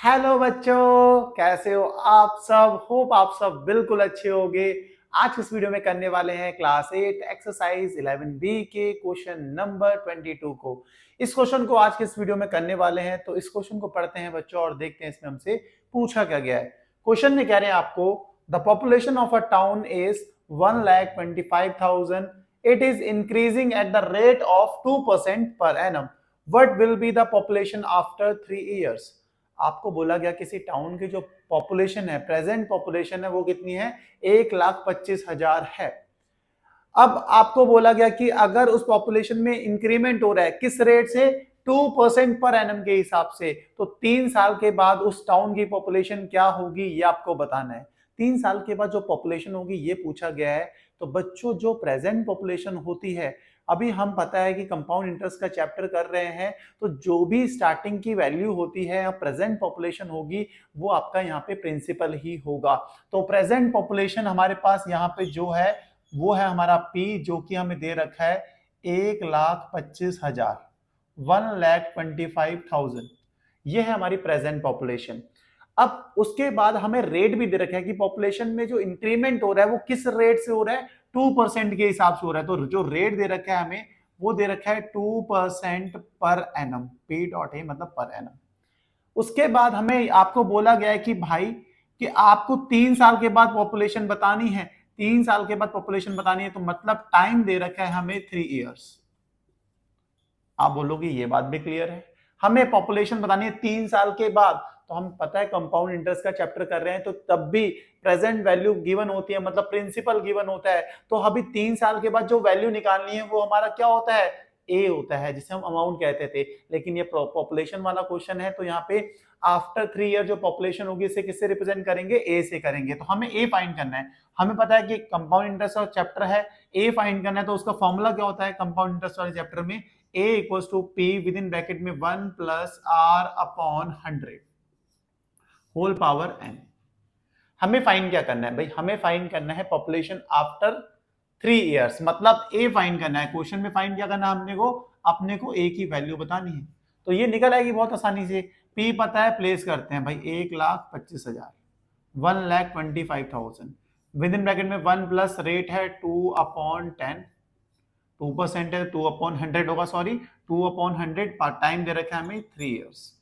Hello बच्चों, कैसे हो आप सब। होप आप सब बिल्कुल अच्छे होंगे। आज इस वीडियो में करने वाले हैं क्लास 8 एक्सरसाइज 11B के क्वेश्चन नंबर 22 को। इस क्वेश्चन को आज के इस वीडियो में करने वाले हैं, तो इस क्वेश्चन को पढ़ते हैं बच्चों और देखते हैं इसमें हमसे पूछा क्या गया है। क्वेश्चन में कह रहे हैं आपको, the population of a town is 1,25,000. It is increasing at the rate of 2% per annum. What will be the population after 3 years? आपको बोला गया किसी टाउन की जो पॉपुलेशन है, प्रेजेंट पॉपुलेशन है, वो कितनी है? 1,25,000 है। अब आपको बोला गया कि अगर उस पॉपुलेशन में इंक्रीमेंट हो रहा है, किस रेट से? 2% पर एनम के हिसाब से, तो 3 साल के बाद उस टाउन की पॉपुलेशन क्या होगी, ये आपको बताना है। 3 साल के बाद जो पॉपुलेशन होगी ये पूछा गया है। तो बच्चों, जो प्रेजेंट पॉपुलेशन होती है, अभी हम पता है कि कंपाउंड इंटरेस्ट का चैप्टर कर रहे हैं, तो जो भी स्टार्टिंग की वैल्यू होती है, प्रेजेंट पॉपुलेशन होगी, वो आपका यहाँ पे प्रिंसिपल ही होगा। तो प्रेजेंट पॉपुलेशन हमारे पास यहाँ पे जो है वो है हमारा P, जो कि हमें दे रखा है 1,25,000, 1,25,000। ये है हमारी प्रेजेंट पॉपुलेशन। अब उसके बाद हमें रेट भी दे रखा है कि पॉपुलेशन में जो इंक्रीमेंट हो रहा है वो किस रेट से हो रहा है? 2% के हिसाब से हो रहा है। तो जो रेट दे रखा है हमें, वो दे रखा है 2% per annum. P dot A मतलब पर एनम। उसके बाद हमें आपको बोला गया है कि भाई, कि आपको 3 साल के बाद पॉपुलेशन बतानी है। 3 साल के बाद पॉपुलेशन बतानी है, तो मतलब टाइम दे रखा है हमें 3 years। आप बोलोगे ये बात भी क्लियर है, हमें पॉपुलेशन बतानी है 3 साल के बाद। तो हम पता है कंपाउंड इंटरेस्ट का चैप्टर कर रहे हैं, तो तब भी प्रेजेंट वैल्यू गिवन होती है, मतलब प्रिंसिपल गिवन होता है। तो अभी 3 साल के बाद जो वैल्यू निकालनी है वो हमारा क्या होता है? ए होता है, जिसे हम अमाउंट कहते थे। लेकिन ये पॉपुलेशन वाला क्वेश्चन है, तो यहाँ पे आफ्टर 3 ईयर जो पॉपुलेशन होगी इसे किससे रिप्रेजेंट करेंगे? ए से करेंगे। तो हमें ए फाइंड करना है। हमें पता है कि कंपाउंड इंटरेस्ट का चैप्टर है, ए फाइंड करना है। तो उसका फॉर्मूला क्या होता है कंपाउंड इंटरेस्ट वाले चैप्टर में? A equals to P within bracket में 1 plus R upon 100 whole power n। हमें फाइंड क्या करना है भाई? हमें फाइंड करना है पॉपुलेशन आफ्टर 3 years, मतलब A फाइंड करना है। क्वेश्चन में फाइंड क्या करना है अपने को A की वैल्यू बतानी है। तो ये निकल आएगी बहुत आसानी से। P पता है, प्लेस करते हैं भाई 1,25,000, 1,25,000 विद इन ब्रैकेट में 1 प्लस रेट है 2/10, 2% है, 2/100 होगा, सॉरी 2/100। टाइम दे रखा है हमें 3 years।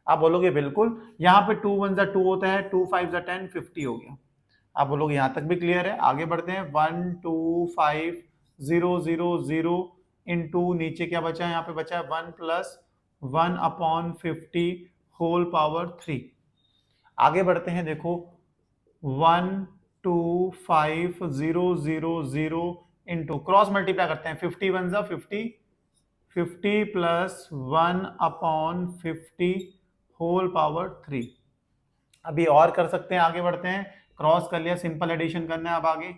आप बोलोगे बिल्कुल, यहाँ पे 2 1 2 होता है, 2 5 10, 50 हो गया। आप बोलोगे यहाँ तक भी क्लियर है। आगे बढ़ते हैं। 1 2 5 0 0 0 इंटू नीचे क्या बचा है? यहाँ पे बचा है 1 प्लस 1/50 होल पावर 3। आगे बढ़ते हैं। देखो 1 2 5 0 0 0 इंटू क्रॉस मल्टीप्लाई करते हैं। 50 1 50, 50 प्लस 1/50 होल पावर 3। अभी और कर सकते हैं, आगे बढ़ते हैं। क्रॉस कर लिया, सिंपल एडिशन करना है अब आगे।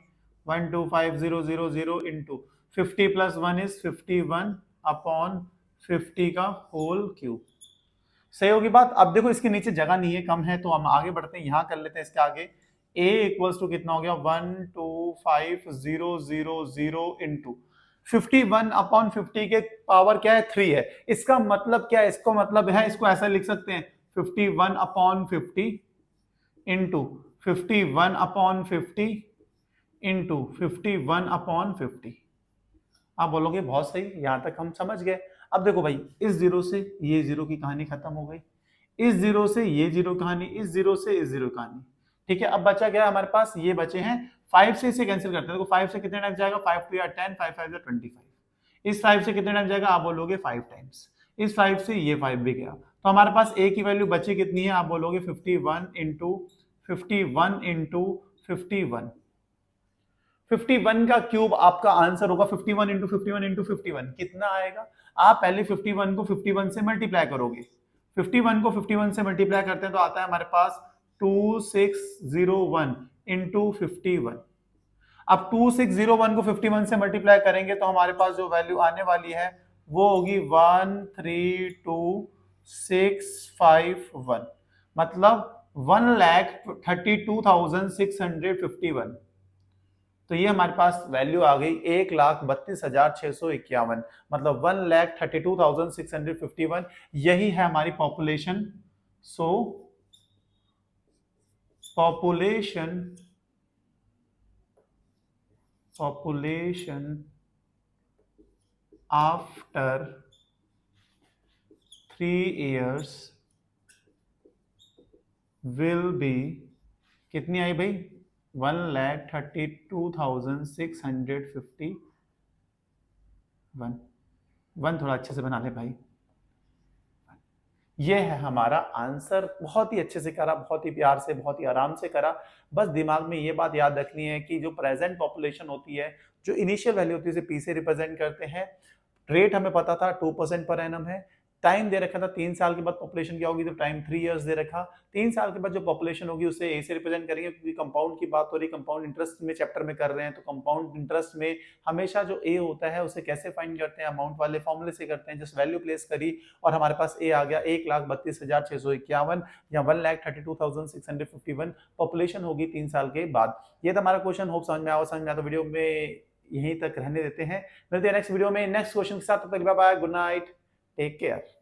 1 2 5 0 0 0 इंटू 50 प्लस 1 इज 51/50 का होल क्यूब। सही होगी बात। अब देखो इसके नीचे जगह नहीं है, कम है, तो हम आगे बढ़ते हैं, यहां कर लेते हैं इसके आगे। a इक्वल्स टू कितना हो गया? 1 2 5 0 0 0 इंटू 51/50 के पावर क्या है? 3 है। इसका मतलब क्या है? इसको मतलब है, इसको ऐसा लिख सकते हैं 51/50 इंटू 51/50 इंटू 51/50। आप बोलोगे बहुत सही, यहां तक हम समझ गए। अब देखो भाई, इस जीरो से ये जीरो की कहानी खत्म हो गई, इस जीरो से ये जीरो कहानी, इस जीरो से इस जीरो कहानी। ठीक है, अब बचा गया हमारे पास, ये बचे हैं 5 से इसे कैंसिल करते हैं। देखो 5 से कितने टाइम्स जाएगा? 5 2 10, 5 5 25। इस 5 से कितने टाइम्स जाएगा? आप बोलोगे 5 टाइम्स। इस 5 से ये 5 भी गया, तो हमारे पास ए की वैल्यू बची कितनी है? आप बोलोगे 51 इंटू 51 इंटू 51। 51 का क्यूब आपका आंसर होगा। 51 इंटू 51 इंटू 51 कितना आएगा? आप पहले 51 को 51 से मल्टीप्लाई करोगे। 51 को 51 से मल्टीप्लाई करते हैं तो आता है हमारे पास 2601 इंटू 51। अब 2601 को 51 से मल्टीप्लाई करेंगे तो हमारे पास जो वैल्यू आने वाली है वो होगी 132651, मतलब 1,32,651। तो ये हमारे पास वैल्यू आ गई 1,32,651, मतलब 1,32,651। यही है हमारी population. So population after 3 years will be कितनी आई भाई? 1,32,651। वन थोड़ा अच्छे से बना ले भाई। ये है हमारा आंसर। बहुत ही अच्छे से करा, बहुत ही प्यार से, बहुत ही आराम से करा। बस दिमाग में ये बात याद रखनी है कि जो प्रेजेंट पॉपुलेशन होती है, जो इनिशियल वैल्यू होती है, उसे पी से रिप्रेजेंट करते हैं। रेट हमें पता था 2% पर एनम है। टाइम दे रखा था 3 साल के बाद पॉपुलेशन क्या होगी, तो टाइम 3 इयर्स दे रखा। 3 साल के बाद जो पॉपुलेशन होगी उसे ए से रिप्रेजेंट करेंगे, क्योंकि कंपाउंड की बात हो रही है, कंपाउंड इंटरेस्ट में चैप्टर में कर रहे हैं। तो कंपाउंड इंटरेस्ट में हमेशा जो ए होता है उसे कैसे फाइंड करते हैं, अमाउंट वाले फॉर्मूले से करते हैं। जस्ट वैल्यू प्लेस करी और हमारे पास ए आ गया 1,32,651 या 1,32,651 पॉपुलेशन होगी 3 साल के बाद। ये था हमारा क्वेश्चन। होप समझ में आया। समझ में आया तो वीडियो में यहीं तक रहने देते हैं। मिलते हैं नेक्स्ट वीडियो में नेक्स्ट क्वेश्चन के साथ। तब तक bye bye, good night, take care.